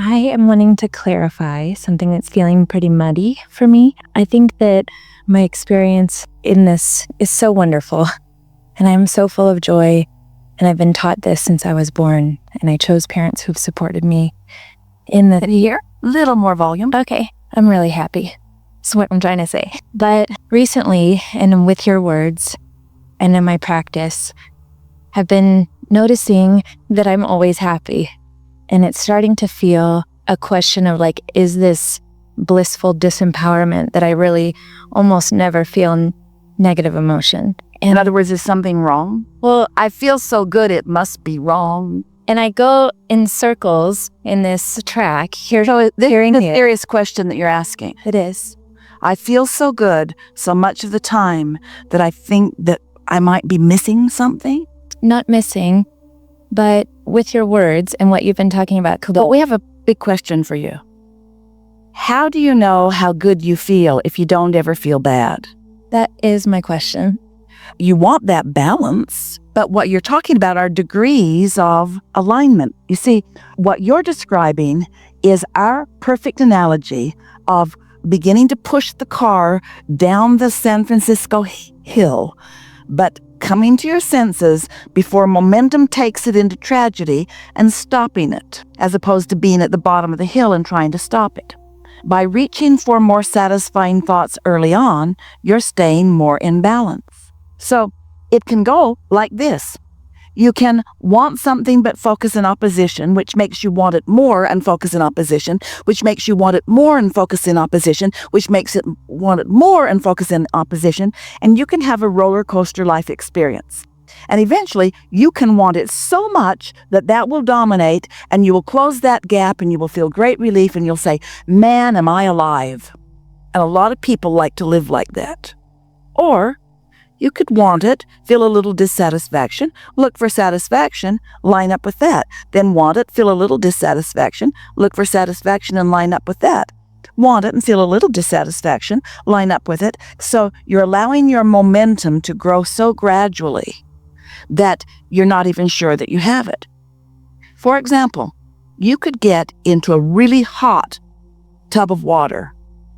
I am wanting to clarify something that's feeling pretty muddy for me. I think that my experience in this is so wonderful, and I'm so full of joy, and I've been taught this since I was born, and I chose parents who've supported me in the year. Little more volume. Okay, I'm really happy. That's what I'm trying to say. But recently, and with your words, and in my practice, I've been noticing that I'm always happy. And it's starting to feel a question of like, is this blissful disempowerment that I really almost never feel negative emotion? And in other words, is something wrong? well, I feel so good, it must be wrong. and I go in circles in this track, hearing The it. serious question that you're asking. It is. I feel so good so much of the time that I think that I might be missing something. Not missing, but with your words and what you've been talking about. But we have a big question for you. How do you know how good you feel if you don't ever feel bad? That is my question. You want that balance, but what you're talking about are degrees of alignment. You see, what you're describing is our perfect analogy of beginning to push the car down the San Francisco hill, but coming to your senses before momentum takes it into tragedy and stopping it, as opposed to being at the bottom of the hill and trying to stop it. By reaching for more satisfying thoughts early on, you're staying more in balance. So it can go like this. You can want something but focus in opposition, which makes you want it more and focus in opposition, which makes you want it more and focus in opposition, which makes it want it more and focus in opposition, and you can have a roller coaster life experience. And eventually, you can want it so much that that will dominate, and you will close that gap, and you will feel great relief, and you'll say, man, am I alive? And a lot of people like to live like that. Or you could want it, feel a little dissatisfaction, look for satisfaction, line up with that. Then want it, feel a little dissatisfaction, look for satisfaction, and line up with that. Want it and feel a little dissatisfaction, line up with it. So you're allowing your momentum to grow so gradually that you're not even sure that you have it. For example, you could get into a really hot tub of water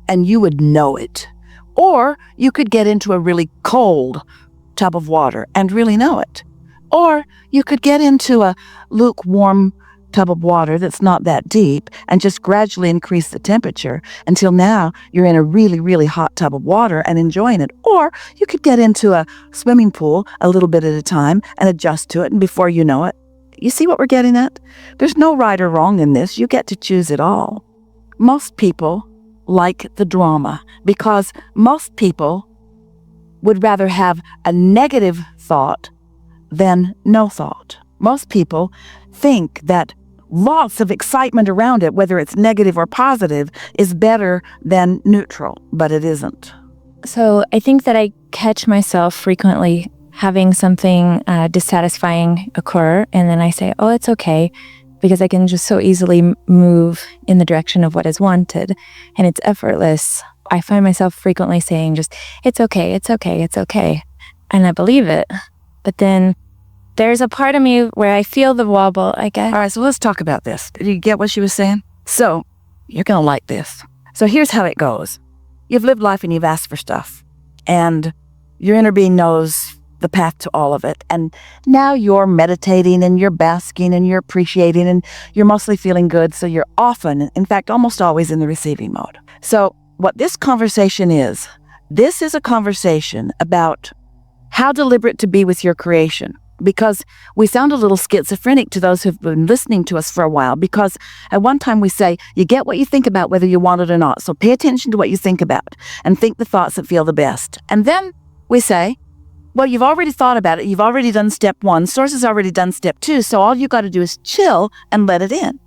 and you would know it. Or you could get into a really cold tub of water and really know it. Or you could get into a lukewarm tub of water that's not that deep and just gradually increase the temperature until now you're in a really, really hot tub of water and enjoying it. Or you could get into a swimming pool a little bit at a time and adjust to it, and before you know it, you see what we're getting at? There's no right or wrong in this. You get to choose it all. Most people like the drama because most people would rather have a negative thought than no thought. Most people think that lots of excitement around it, whether it's negative or positive, is better than neutral, but it isn't. So I think that I catch myself frequently having something dissatisfying occur, and then I say, oh, it's okay, because I can just so easily move in the direction of what is wanted, and it's effortless. I find myself frequently saying just, it's okay, it's okay, it's okay. And I believe it. But then there's a part of me where I feel the wobble, I guess. All right, so let's talk about this. Did you get what she was saying? So you're going to like this. So here's how it goes. You've lived life and you've asked for stuff, and your inner being knows the path to all of it. And now you're meditating and you're basking and you're appreciating and you're mostly feeling good. So you're often, in fact, almost always in the receiving mode. So what this conversation is, this is a conversation about how deliberate to be with your creation. Because we sound a little schizophrenic to those who've been listening to us for a while, because at one time we say, you get what you think about whether you want it or not. So pay attention to what you think about and think the thoughts that feel the best. And then we say, well, you've already thought about it. You've already done step 1. Source has already done step 2. So all you got to do is chill and let it in.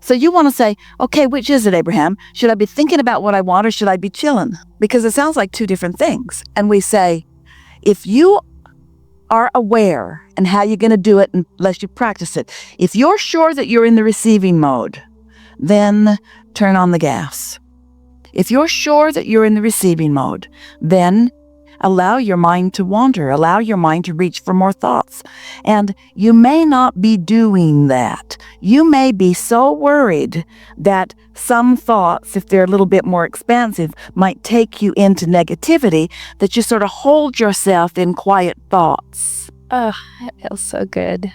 So you want to say, okay, which is it, Abraham? Should I be thinking about what I want or should I be chilling? Because it sounds like two different things. And we say, if you are aware and how you're going to do it unless you practice it, if you're sure that you're in the receiving mode, then turn on the gas. If you're sure that you're in the receiving mode, then Allow your mind to wander. Allow your mind to reach for more thoughts. And you may not be doing that. You may be so worried that some thoughts, if they're a little bit more expansive, might take you into negativity, that you sort of hold yourself in quiet thoughts. Oh, it feels so good.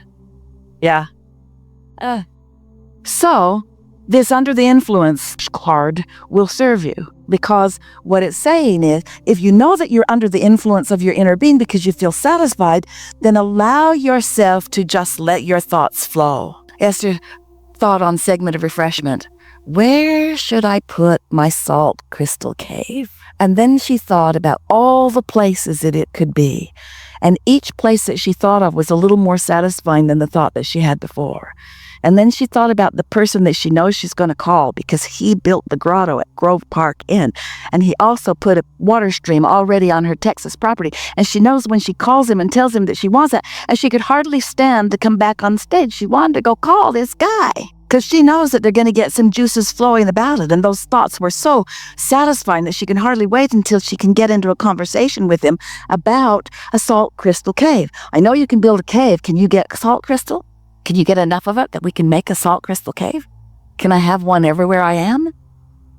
Yeah. So, this under the influence card will serve you, because what it's saying is, if you know that you're under the influence of your inner being because you feel satisfied, then allow yourself to just let your thoughts flow. Esther thought on segment of refreshment, where should I put my salt crystal cave? And then she thought about all the places that it could be. And each place that she thought of was a little more satisfying than the thought that she had before. And then she thought about the person that she knows she's going to call because he built the grotto at Grove Park Inn. And he also put a water stream already on her Texas property. And she knows when she calls him and tells him that she wants that, and she could hardly stand to come back on stage. She wanted to go call this guy because she knows that they're going to get some juices flowing about it. And those thoughts were so satisfying that she can hardly wait until she can get into a conversation with him about a salt crystal cave. I know you can build a cave. Can you get salt crystal? Can you get enough of it that we can make a salt crystal cave? Can I have one everywhere I am?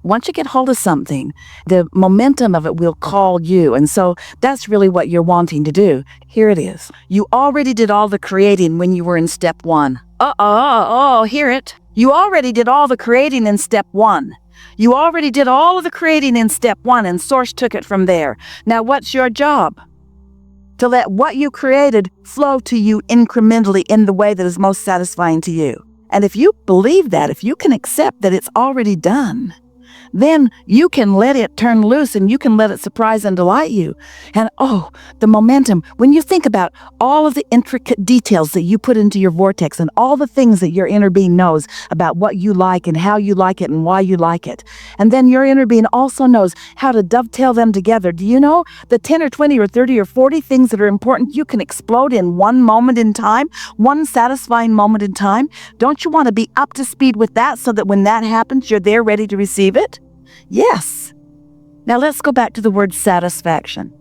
Once you get hold of something, the momentum of it will call you. And so that's really what you're wanting to do. Here it is. You already did all the creating when you were in step 1. Hear it. You already did all the creating in step 1. You already did all of the creating in step 1, and Source took it from there. Now what's your job? To let what you created flow to you incrementally in the way that is most satisfying to you. And if you believe that, if you can accept that it's already done, then you can let it turn loose and you can let it surprise and delight you. And the momentum, when you think about all of the intricate details that you put into your vortex and all the things that your inner being knows about what you like and how you like it and why you like it. And then your inner being also knows how to dovetail them together. Do you know the 10 or 20 or 30 or 40 things that are important you can explode in one moment in time, one satisfying moment in time? Don't you want to be up to speed with that so that when that happens, you're there ready to receive it? Yes. Now let's go back to the word satisfaction.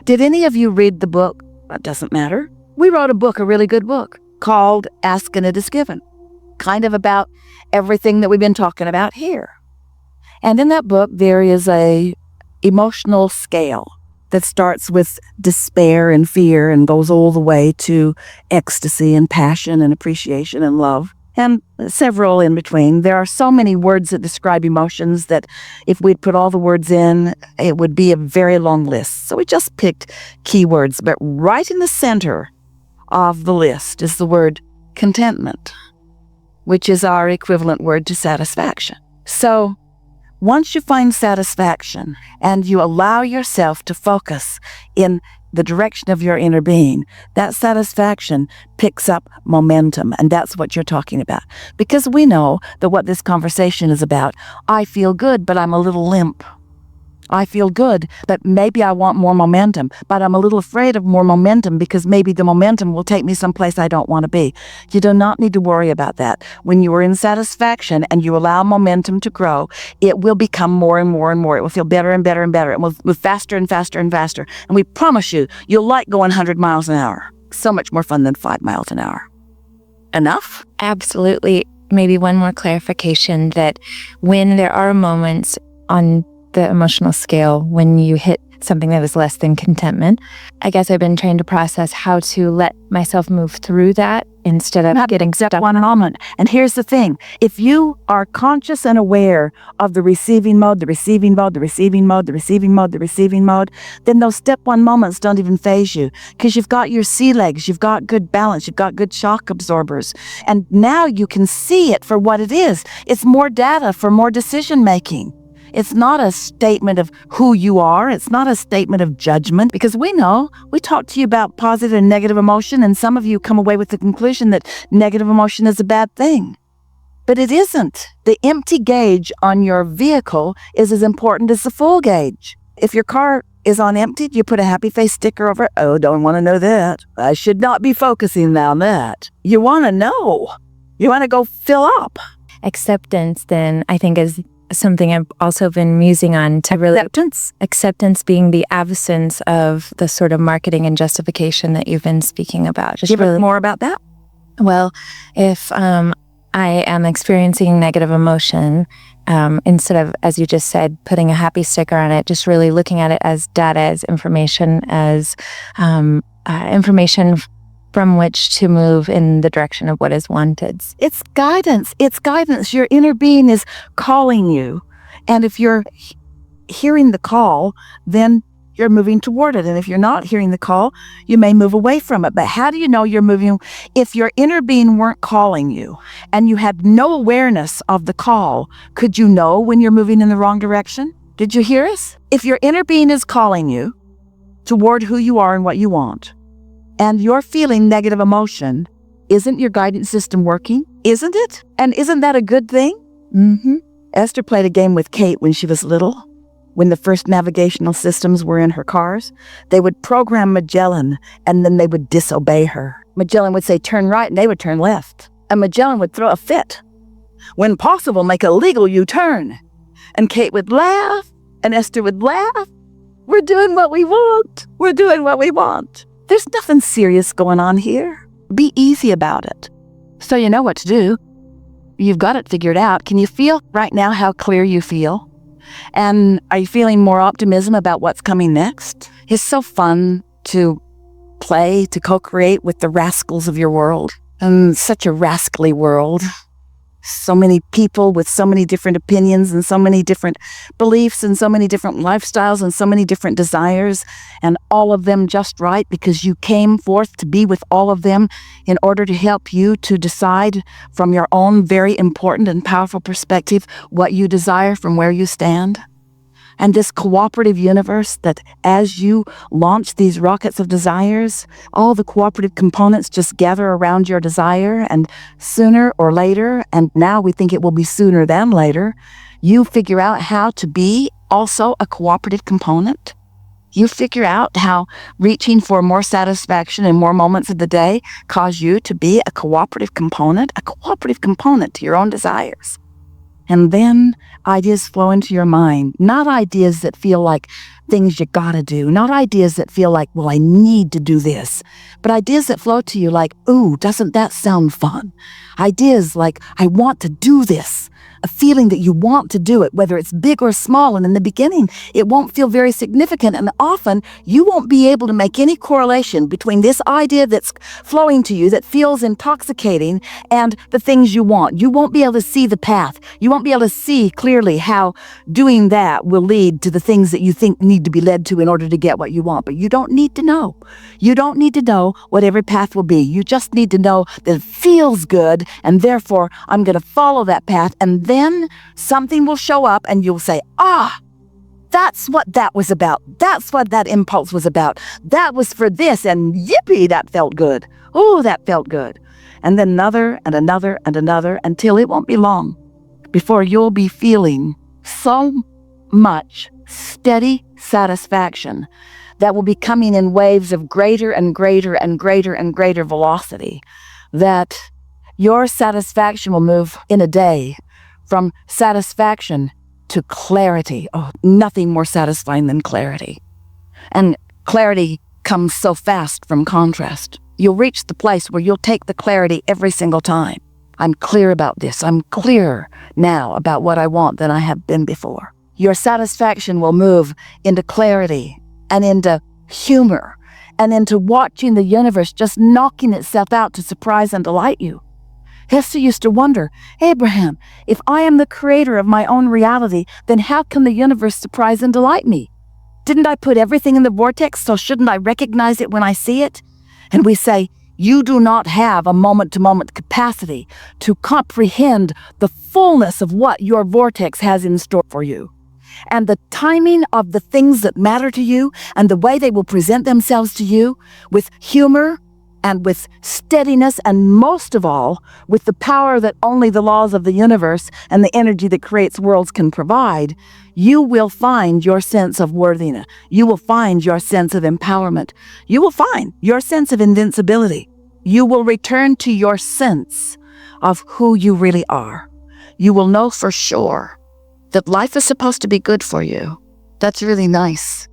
Did any of you read the book? That doesn't matter. We wrote a book, a really good book, called Ask and It Is Given, kind of about everything that we've been talking about here. And in that book, there is a emotional scale that starts with despair and fear and goes all the way to ecstasy and passion and appreciation and love, and several in between. There are so many words that describe emotions that if we'd put all the words in, it would be a very long list. So we just picked keywords, but right in the center of the list is the word contentment, which is our equivalent word to satisfaction. So once you find satisfaction and you allow yourself to focus in the direction of your inner being, that satisfaction picks up momentum. And that's what you're talking about. Because we know that what this conversation is about, I feel good, but I'm a little limp. I feel good, but maybe I want more momentum, but I'm a little afraid of more momentum because maybe the momentum will take me someplace I don't want to be. You do not need to worry about that. When you are in satisfaction and you allow momentum to grow, it will become more and more and more. It will feel better and better and better. It will move faster and faster and faster. And we promise you, you'll like going 100 miles an hour. So much more fun than 5 miles an hour. Enough? Absolutely. Maybe one more clarification that when there are moments on the emotional scale when you hit something that is less than contentment, I guess I've been trying to process how to let myself move through that instead of getting stuck. One moment. And here's the thing. If you are conscious and aware of the receiving mode, the receiving mode, the receiving mode, the receiving mode, the receiving mode, then those step 1 moments don't even faze you because you've got your sea legs, you've got good balance, you've got good shock absorbers. And now you can see it for what it is. It's more data for more decision making. It's not a statement of who you are. It's not a statement of judgment, because we know, we talk to you about positive and negative emotion, and some of you come away with the conclusion that negative emotion is a bad thing. But it isn't. The empty gauge on your vehicle is as important as the full gauge. If your car is on empty, you put a happy face sticker over it. Oh, don't want to know that. I should not be focusing on that. You want to know. You want to go fill up. Acceptance, then, I think, is something I've also been musing on to really acceptance being the absence of the sort of marketing and justification that you've been speaking about. Just give us more about that. Well, if I am experiencing negative emotion, instead of, as you just said, putting a happy sticker on it, just really looking at it as data, as information from which to move in the direction of what is wanted. It's guidance. It's guidance. Your inner being is calling you. And if you're hearing the call, then you're moving toward it. And if you're not hearing the call, you may move away from it. But how do you know you're moving? If your inner being weren't calling you and you had no awareness of the call, could you know when you're moving in the wrong direction? Did you hear us? If your inner being is calling you toward who you are and what you want, and you're feeling negative emotion, isn't your guidance system working? Isn't it? And isn't that a good thing? Mm-hmm. Esther played a game with Kate when she was little. When the first navigational systems were in her cars, they would program Magellan and then they would disobey her. Magellan would say, turn right, and they would turn left. And Magellan would throw a fit. When possible, make a legal U-turn. And Kate would laugh, and Esther would laugh. We're doing what we want. We're doing what we want. There's nothing serious going on here. Be easy about it. So you know what to do. You've got it figured out. Can you feel right now how clear you feel? And are you feeling more optimism about what's coming next? It's so fun to play, to co-create with the rascals of your world. And such a rascally world. So many people with so many different opinions and so many different beliefs and so many different lifestyles and so many different desires, and all of them just right because you came forth to be with all of them in order to help you to decide from your own very important and powerful perspective what you desire from where you stand. And this cooperative universe that as you launch these rockets of desires, all the cooperative components just gather around your desire, and sooner or later, and now we think it will be sooner than later, you figure out how to be also a cooperative component. You figure out how reaching for more satisfaction in more moments of the day cause you to be a cooperative component to your own desires. And then ideas flow into your mind, not ideas that feel like things you gotta do, not ideas that feel like, well, I need to do this, but ideas that flow to you like, ooh, doesn't that sound fun? Ideas like, I want to do this. A feeling that you want to do it, whether it's big or small. And in the beginning, it won't feel very significant. And often you won't be able to make any correlation between this idea that's flowing to you that feels intoxicating and the things you want. You won't be able to see the path. You won't be able to see clearly how doing that will lead to the things that you think need to be led to in order to get what you want. But you don't need to know. You don't need to know what every path will be. You just need to know that it feels good, and therefore I'm going to follow that path, and then something will show up and you'll say, that's what that was about. That's what that impulse was about. That was for this, and yippee, that felt good. Oh, that felt good. And then another and another and another until it won't be long before you'll be feeling so much steady satisfaction that will be coming in waves of greater and greater and greater and greater velocity, that your satisfaction will move in a day from satisfaction to clarity. Oh, nothing more satisfying than clarity. And clarity comes so fast from contrast. You'll reach the place where you'll take the clarity every single time. I'm clear about this. I'm clearer now about what I want than I have been before. Your satisfaction will move into clarity and into humor and into watching the universe just knocking itself out to surprise and delight you. Hester used to wonder, Abraham, if I am the creator of my own reality, then how can the universe surprise and delight me? Didn't I put everything in the vortex, so shouldn't I recognize it when I see it? And we say, you do not have a moment-to-moment capacity to comprehend the fullness of what your vortex has in store for you. And the timing of the things that matter to you and the way they will present themselves to you with humor and with steadiness, and most of all, with the power that only the laws of the universe and the energy that creates worlds can provide, you will find your sense of worthiness. You will find your sense of empowerment. You will find your sense of invincibility. You will return to your sense of who you really are. You will know for sure that life is supposed to be good for you. That's really nice.